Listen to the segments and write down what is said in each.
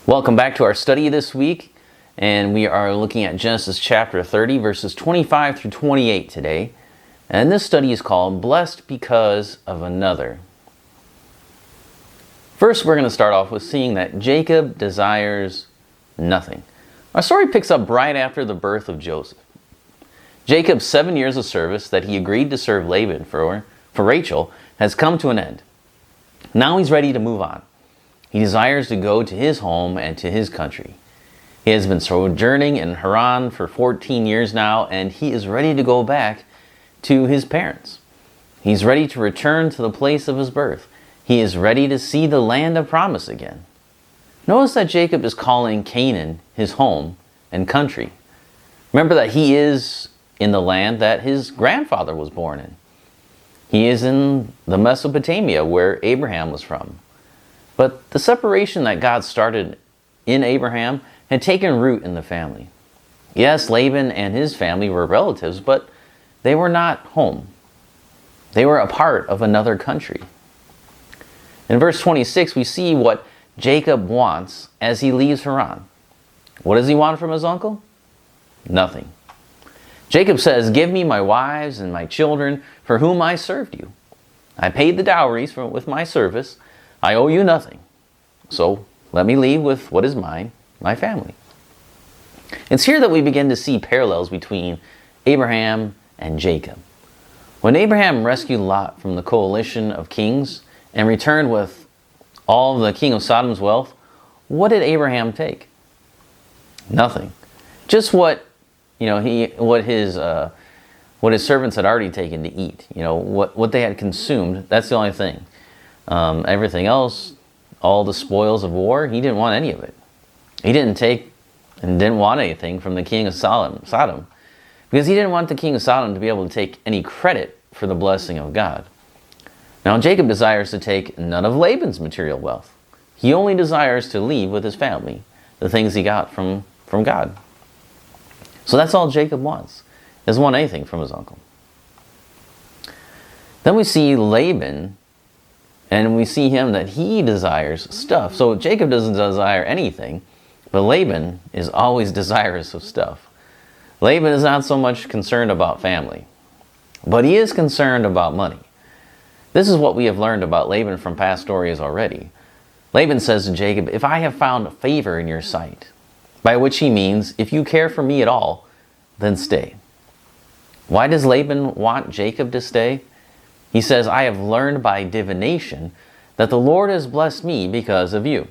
Welcome back to our study this week, and we are looking at Genesis chapter 30, verses 25 through 28 today. And this study is called Blessed Because of Another. First, we're going to start off with seeing that Jacob desires nothing. Our story picks up right after the birth of Joseph. Jacob's 7 years of service that he agreed to serve Laban for Rachel has come to an end. Now he's ready to move on. He desires to go to his home and to his country. He has been sojourning in Haran for 14 years now, and he is ready to go back to his parents. He's ready to return to the place of his birth. He is ready to see the land of promise again. Notice that Jacob is calling Canaan his home and country. Remember that he is in the land that his grandfather was born in. He is in the Mesopotamia where Abraham was from. But the separation that God started in Abraham had taken root in the family. Yes, Laban and his family were relatives, but they were not home. They were a part of another country. In verse 26, we see what Jacob wants as he leaves Haran. What does he want from his uncle? Nothing. Jacob says, "Give me my wives and my children for whom I served you. I paid the dowries with my service. I owe you nothing. So let me leave with what is mine, my family." It's here that we begin to see parallels between Abraham and Jacob. When Abraham rescued Lot from the coalition of kings and returned with all of the King of Sodom's wealth, what did Abraham take? Nothing. Just what his servants had already taken to eat. What they had consumed. That's the only thing. Everything else, all the spoils of war, he didn't want any of it. He didn't take and didn't want anything from the king of Sodom, because he didn't want the king of Sodom to be able to take any credit for the blessing of God. Now Jacob desires to take none of Laban's material wealth. He only desires to leave with his family the things he got from God. So that's all Jacob wants. He doesn't want anything from his uncle. Then we see Laban, and we see him that he desires stuff. So Jacob doesn't desire anything, but Laban is always desirous of stuff. Laban is not so much concerned about family, but he is concerned about money. This is what we have learned about Laban from past stories already. Laban says to Jacob, "If I have found favor in your sight," by which he means, if you care for me at all, then stay. Why does Laban want Jacob to stay? He says, "I have learned by divination that the Lord has blessed me because of you."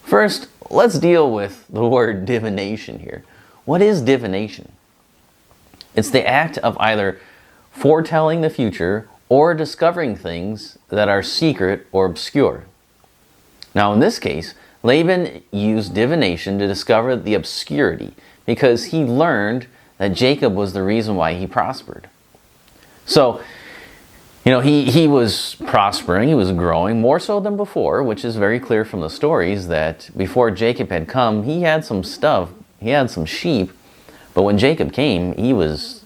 First, let's deal with the word divination here. What is divination? It's the act of either foretelling the future or discovering things that are secret or obscure. Now in this case, Laban used divination to discover the obscurity because he learned that Jacob was the reason why he prospered. So, he was prospering, he was growing, more so than before, which is very clear from the stories that before Jacob had come, he had some stuff, he had some sheep, but when Jacob came, he was,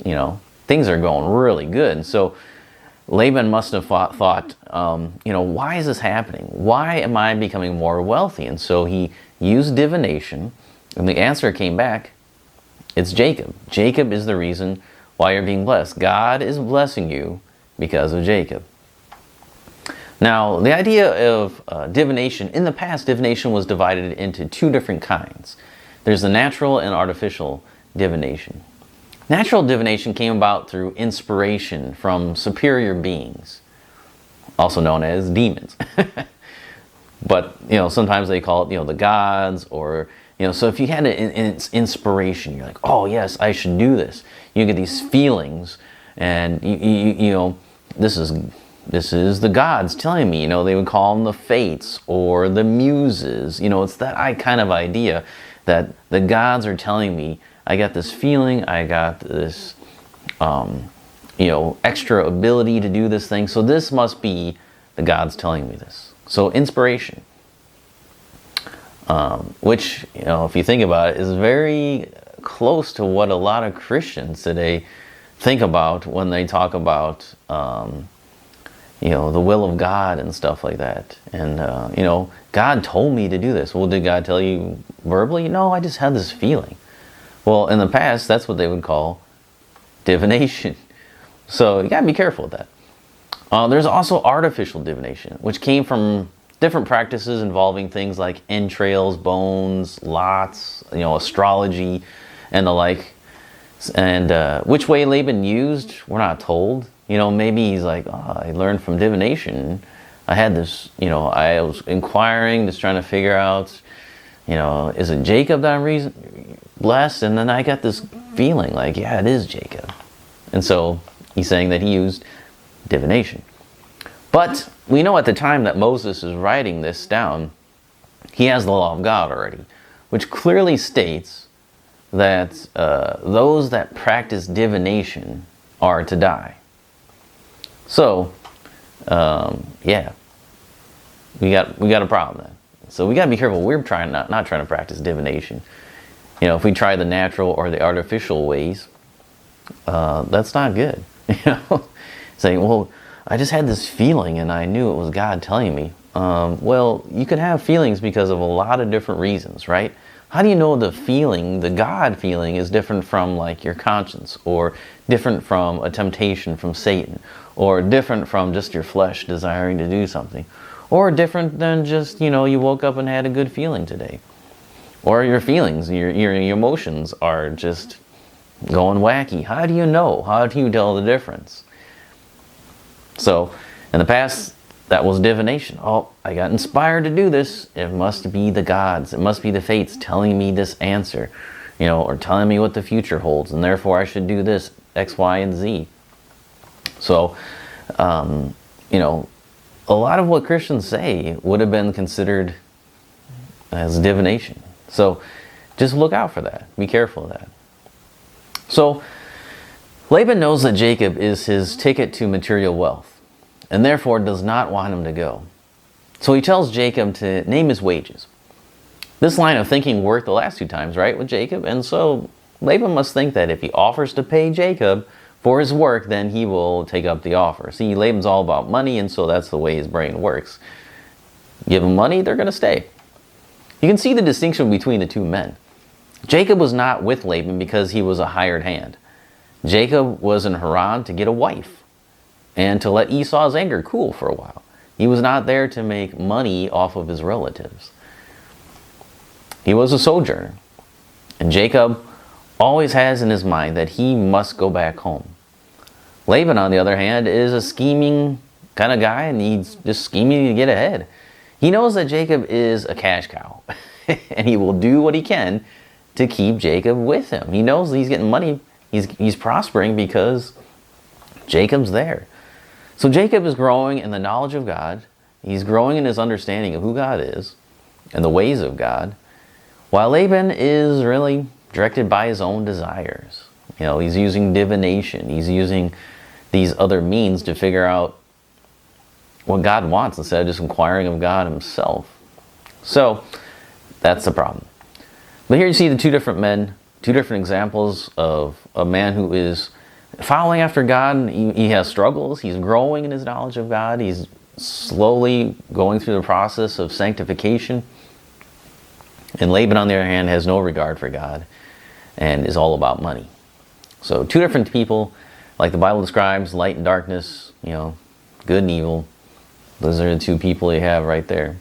things are going really good. And so Laban must have thought, why is this happening? Why am I becoming more wealthy? And so he used divination, and the answer came back, it's Jacob. Jacob is the reason why you're being blessed. God is blessing you because of Jacob. Now, the idea of divination, in the past, divination was divided into two different kinds. There's the natural and artificial divination. Natural divination came about through inspiration from superior beings, also known as demons. But, sometimes they call it, the gods, or, so if you had an inspiration, you're like, oh yes, I should do this. You get these feelings, and this is the gods telling me. They would call them the fates or the muses. It's that kind of idea that the gods are telling me, I got this feeling, I got this extra ability to do this thing, so this must be the gods telling me this. So inspiration, which, if you think about it, is very close to what a lot of Christians today think about when they talk about the will of God and stuff like that. And, God told me to do this. Well, did God tell you verbally? No, I just had this feeling. Well, in the past, that's what they would call divination. So you got to be careful with that. There's also artificial divination, which came from different practices involving things like entrails, bones, lots, astrology, and the like. And which way Laban used, we're not told. Maybe he's like, I learned from divination. I had this, I was inquiring, just trying to figure out, is it Jacob that I'm blessed? And then I got this feeling like, yeah, it is Jacob. And so he's saying that he used divination. But we know at the time that Moses is writing this down, he has the law of God already, which clearly states that those that practice divination are to die. So, yeah, we got a problem then. So we got to be careful. We're not trying to practice divination. If we try the natural or the artificial ways, that's not good. Saying, well, I just had this feeling and I knew it was God telling me. Well, you can have feelings because of a lot of different reasons, right? How do you know the God feeling is different from like your conscience, or different from a temptation from Satan, or different from just your flesh desiring to do something, or different than just, you woke up and had a good feeling today, or your feelings, your emotions are just going wacky? How do you know? How do you tell the difference? So, in the past, that was divination. Oh, I got inspired to do this. It must be the gods. It must be the fates telling me this answer, or telling me what the future holds, and therefore I should do this, X, Y, and Z. So, a lot of what Christians say would have been considered as divination. So, just look out for that. Be careful of that. So, Laban knows that Jacob is his ticket to material wealth, and therefore does not want him to go. So he tells Jacob to name his wages. This line of thinking worked the last 2 times, right, with Jacob, and so Laban must think that if he offers to pay Jacob for his work, then he will take up the offer. See, Laban's all about money, and so that's the way his brain works. Give them money, they're going to stay. You can see the distinction between the 2 men. Jacob was not with Laban because he was a hired hand. Jacob was in Haran to get a wife and to let Esau's anger cool for a while. He was not there to make money off of his relatives. He was a sojourner. And Jacob always has in his mind that he must go back home. Laban, on the other hand, is a scheming kind of guy, and he's just scheming to get ahead. He knows that Jacob is a cash cow, and he will do what he can to keep Jacob with him. He knows he's getting money. He's prospering because Jacob's there. So Jacob is growing in the knowledge of God. He's growing in his understanding of who God is and the ways of God, while Laban is really directed by his own desires. He's using divination. He's using these other means to figure out what God wants instead of just inquiring of God himself. So that's the problem. But here you see the 2 different men, 2 different examples of a man who is following after God. He has struggles. He's growing in his knowledge of God. He's slowly going through the process of sanctification. And Laban, on the other hand, has no regard for God and is all about money. So 2 different people, like the Bible describes, light and darkness, good and evil. Those are the 2 people you have right there.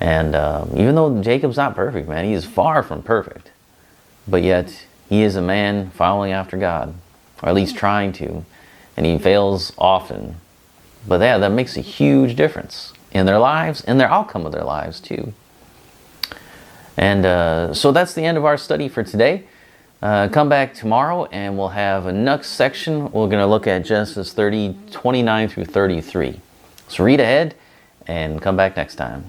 And even though Jacob's not perfect, man, he is far from perfect. But yet, he is a man following after God, or at least trying to. And he fails often. But yeah, that makes a huge difference in their lives and their outcome of their lives too. And so that's the end of our study for today. Come back tomorrow and we'll have a next section. We're going to look at Genesis 30, 29 through 33. So read ahead and come back next time.